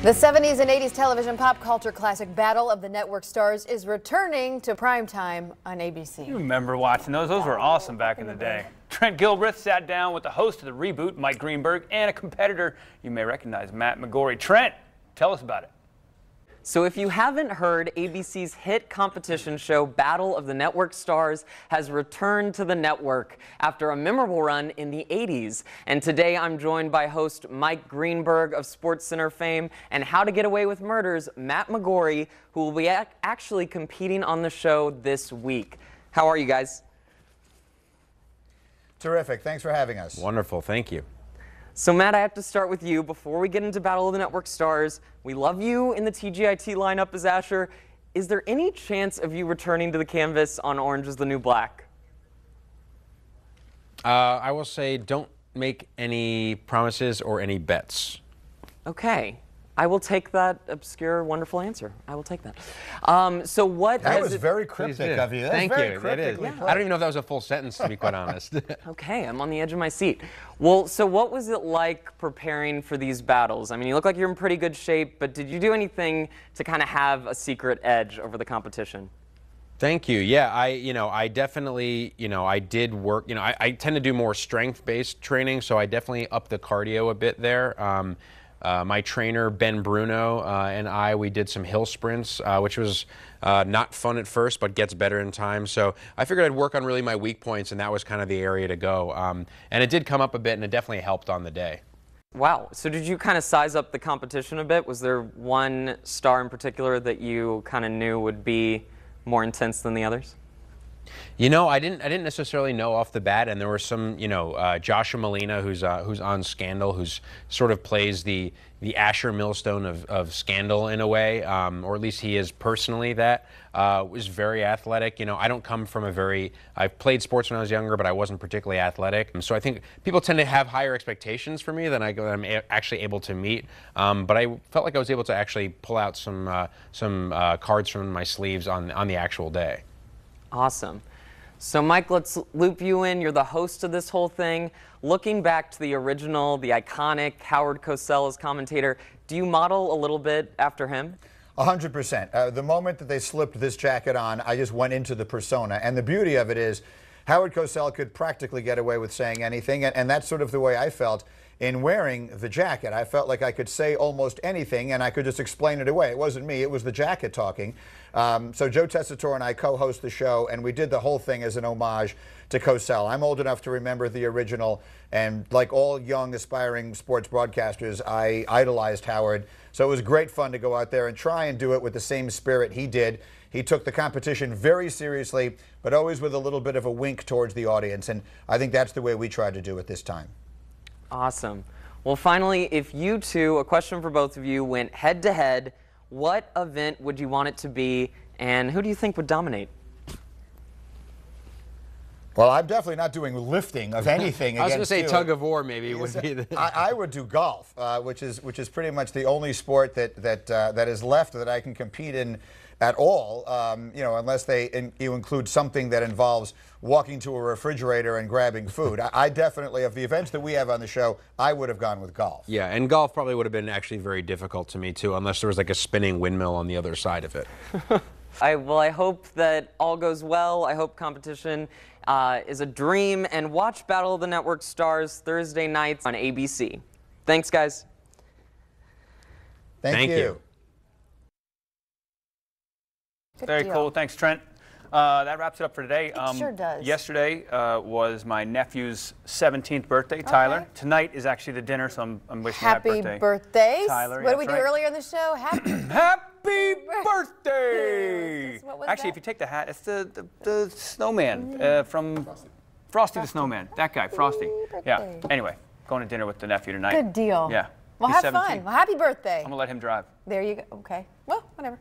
The 70s and 80s television pop culture classic Battle of the Network Stars is returning to primetime on ABC. You remember watching those? Those were awesome back in the day. Trent Gilbreth sat down with the host of the reboot, Mike Greenberg, and a competitor you may recognize, Matt McGorry. Trent, tell us about it. So if you haven't heard, ABC's hit competition show Battle of the Network Stars has returned to the network after a memorable run in the 80s. And today I'm joined by host Mike Greenberg of SportsCenter fame and How to Get Away with Murder's Matt McGorry, who will be actually competing on the show this week. How are you guys? Terrific. Thanks for having us. Wonderful. Thank you. So Matt, I have to start with you. Before we get into Battle of the Network Stars, we love you in the TGIT lineup as Asher. Is there any chance of you returning to the canvas on Orange is the New Black? I will say don't make any promises or any bets. Okay. I will take that obscure, wonderful answer. I will take that. So what that was very cryptic of you. Thank you. It is. Yeah. I don't even know if that was a full sentence, to be quite honest. Okay, I'm on the edge of my seat. Well, so what was it like preparing for these battles? I mean, you look like you're in pretty good shape, but did you do anything to kind of have a secret edge over the competition? Thank you. Yeah, I definitely, I did work. I tend to do more strength-based training, so I definitely upped the cardio a bit there. My trainer, Ben Bruno, and we did some hill sprints, which was not fun at first, but gets better in time. So I figured I'd work on really my weak points, and that was kind of the area to go. And it did come up a bit, and it definitely helped on the day. Wow. So did you kind of size up the competition a bit? Was there one star in particular that you kind of knew would be more intense than the others? I didn't necessarily know off the bat, and there were some, Joshua Malina, who's on Scandal, who's sort of plays the Asher Millstone of Scandal in a way, or at least he is personally that. Was very athletic. I don't come from I've played sports when I was younger, but I wasn't particularly athletic. So I think people tend to have higher expectations for me than I'm actually able to meet. But I felt like I was able to actually pull out some cards from my sleeves on the actual day. Awesome. So Mike, let's loop you in. You're the host of this whole thing. Looking back to the original, the iconic Howard Cosell as commentator, do you model a little bit after him? 100%. The moment that they slipped this jacket on, I just went into the persona. And the beauty of it is, Howard Cosell could practically get away with saying anything, and that's sort of the way I felt in wearing the jacket. I felt like I could say almost anything, and I could just explain it away. It wasn't me, it was the jacket talking. So Joe Tessitore and I co-host the show, and we did the whole thing as an homage to Cosell. I'm old enough to remember the original, and like all young, aspiring sports broadcasters, I idolized Howard. So it was great fun to go out there and try and do it with the same spirit he did. He took the competition very seriously, but always with a little bit of a wink towards the audience, and I think that's the way we tried to do it this time. Awesome. Well, finally, if you two, a question for both of you, went head-to-head, what event would you want it to be, and who do you think would dominate? Well, I'm definitely not doing lifting of anything. I was going to say tug of war, maybe would be. I would do golf, which is pretty much the only sport that is left that I can compete in at all. Unless you include something that involves walking to a refrigerator and grabbing food. I definitely, of the events that we have on the show, I would have gone with golf. Yeah, and golf probably would have been actually very difficult to me too, unless there was like a spinning windmill on the other side of it. I hope that all goes well. I hope competition is a dream, and watch Battle of the Network Stars Thursday nights on ABC. Thanks, guys. Thank you. Very cool. Thanks, Trent. That wraps it up for today. It sure does. Yesterday was my nephew's 17th birthday, Tyler. Okay. Tonight is actually the dinner, so I'm wishing him happy Happy birthday, Tyler. What did we do earlier in the show? Happy birthday! What was Actually, that? if you take the hat, it's the snowman from Frosty the Snowman. That guy, Frosty. Yeah. Anyway, going to dinner with the nephew tonight. Good deal. Yeah. Well, He's have 17. fun. Well, happy birthday. I'm going to let him drive. There you go. Okay. Well, whatever.